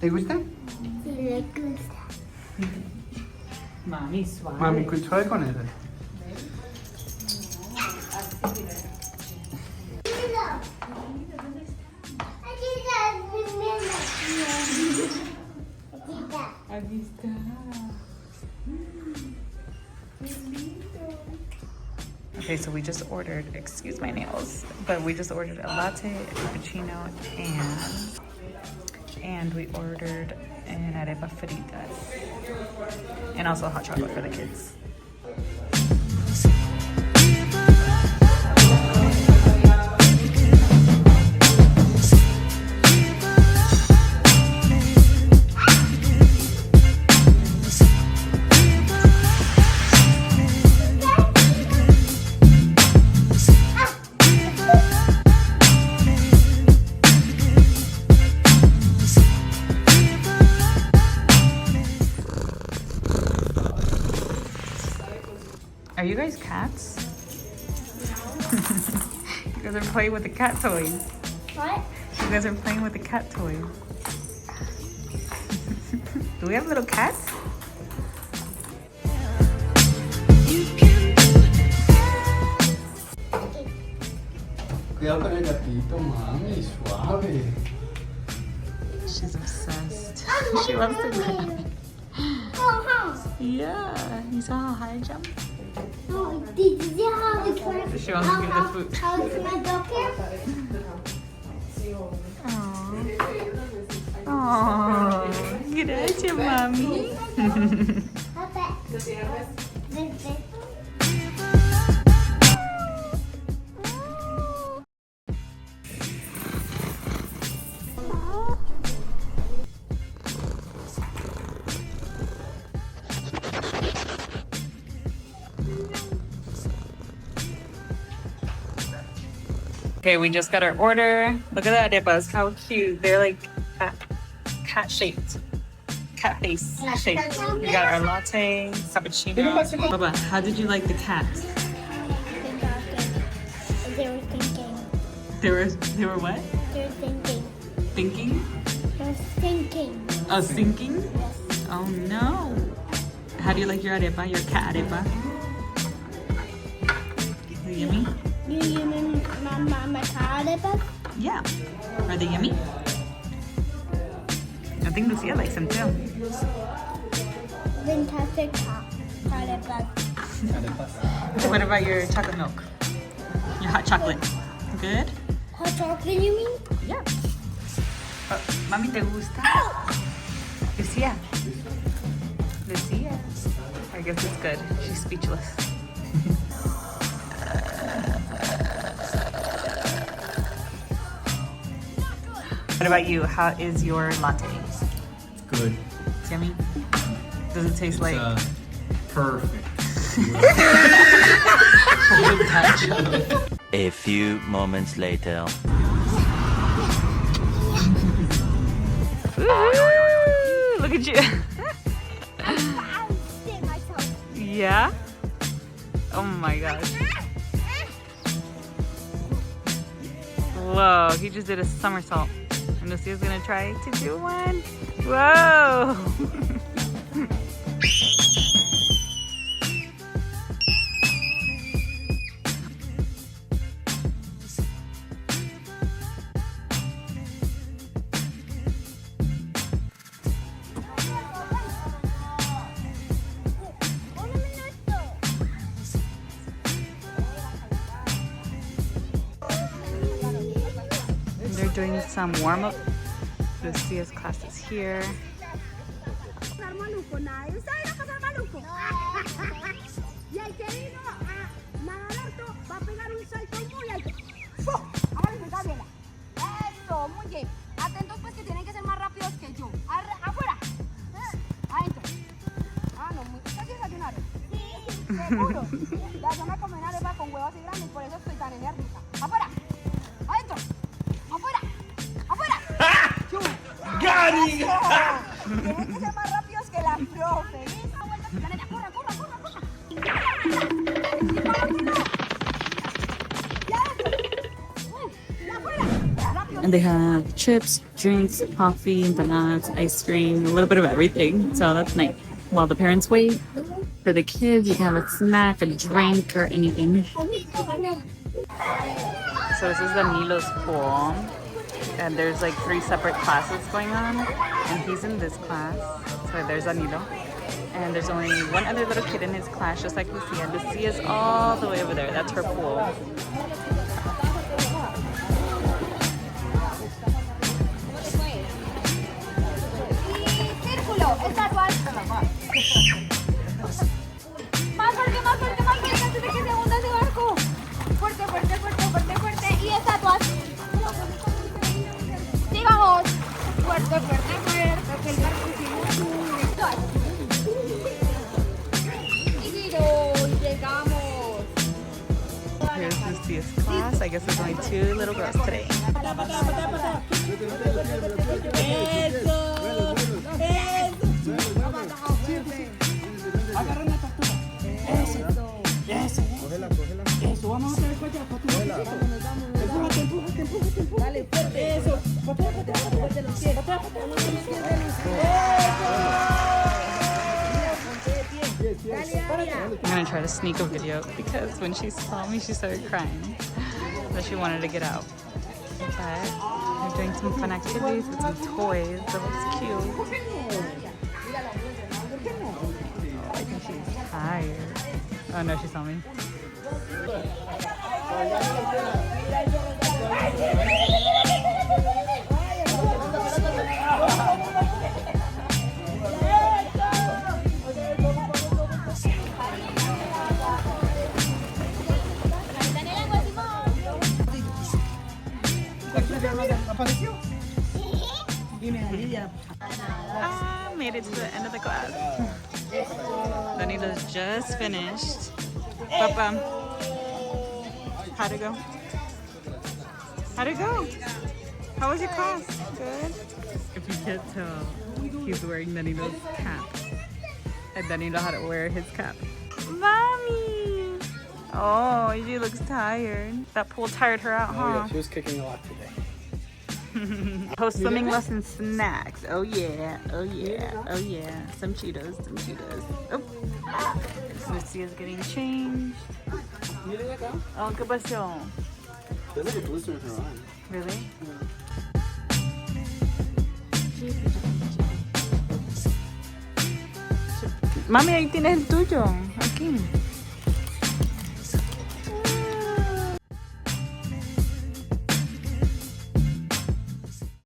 ¿Te gusta? Sí, le gusta. Mami, suave. Mami, suave con eso. Aquí está. Okay, so we just ordered, excuse my nails, but we just ordered a latte, a cappuccino, and we ordered an arepa fritas, and also hot chocolate for the kids. Are you guys cats? You guys are playing with the cat toys. What? You guys are playing with the cat toys. Do we have little cats? Cuidado con el gatito, mami, suave. She's obsessed. She wants to go. Yeah, you saw how high I jumped? No, did you see how we turned? She wants to give the food. How it's gonna go here? Oh, gracias, mami. Okay, we just got our order. Look at the arepas, how cute. They're like cat shaped. Cat face shaped. We got our latte, cappuccino. Baba, how did you like the cat? They were thinking. They were what? They were thinking. Thinking? They were thinking. Oh, thinking? Yes. Oh no. How do you like your arepa, your cat arepa? Is it yummy? You mean my car arepas? Yeah. Are they yummy? I think Lucia likes them too. Fantastic car arepas. What about your chocolate milk? Your hot chocolate? Good? Hot chocolate, you mean? Yeah. Mami, ¿te gusta? Lucia. Lucia. I guess it's good. She's speechless. What about you? How is your latte? It's good. It's yummy? Does it taste like? Perfect. A few moments later. Woo! Look at you. Yeah? Oh my gosh. Whoa, he just did a somersault. And Lucia's gonna try to do one. Whoa! They're doing some warm-up. Lucia's class is here. Atentos pues que tienen que ser más rápidos que yo. Afuera. Adentro. No, ¿ustedes desayunaron? Sí. ¿Seguro? Ya, yo me comí una arepa con huevos así grandes y por eso estoy tan enérgica. Afuera. Adentro. Afuera. Afuera. ¡Gary! Tienen que ser más rápidos que la profe. Corra, corra, corra, corra. Y por último. Ya adentro. Ya afuera. Rápido. And they have chips, drinks, coffee, bananas, ice cream, a little bit of everything. So that's nice. While the parents wait for the kids, you can have a snack, a drink, or anything. So this is the Nilo's pool. And there's like 3 separate classes going on. And he's in this class. So there's Danilo. And there's only one other little kid in his class, just like Lucia. Lucia is all the way over there. That's her pool. Más fuerte, más fuerte, más fuerte antes de que se hunda ese barco. Fuerte, fuerte, fuerte, fuerte, fuerte. Y estatuas. Sí, vamos. Fuerte, fuerte, fuerte. Que el barco se hunde. Y llegamos. Here's Lucia's class. I guess there's only 2 little girls today. Eso, vamos a hacer el allá, empújate. Dale, fuerte. Eso, fuerte los pies. I'm gonna try to sneak a video because when she saw me, she started crying. So she wanted to get out. But they're doing some fun activities with some toys. That looks cute. Oh, I think she's tired. Oh no, she saw me. I made it to the end of the class. Danila's just finished. Papa, how'd it go? How'd it go? How was your class? Good? If you can't tell, he's wearing Danila's cap. And Danilo had to wear his cap. Mommy! Oh, she looks tired. That pool tired her out, huh? Oh yeah, she was kicking a lot today. Post swimming lesson snacks. Oh yeah, oh yeah, oh yeah. Some Cheetos, some Cheetos. Oh, Lucia's getting changed. Oh, ¿qué pasó? There's like a blister in her arm. Really? Mami, ahí tienes el tuyo. Aquí.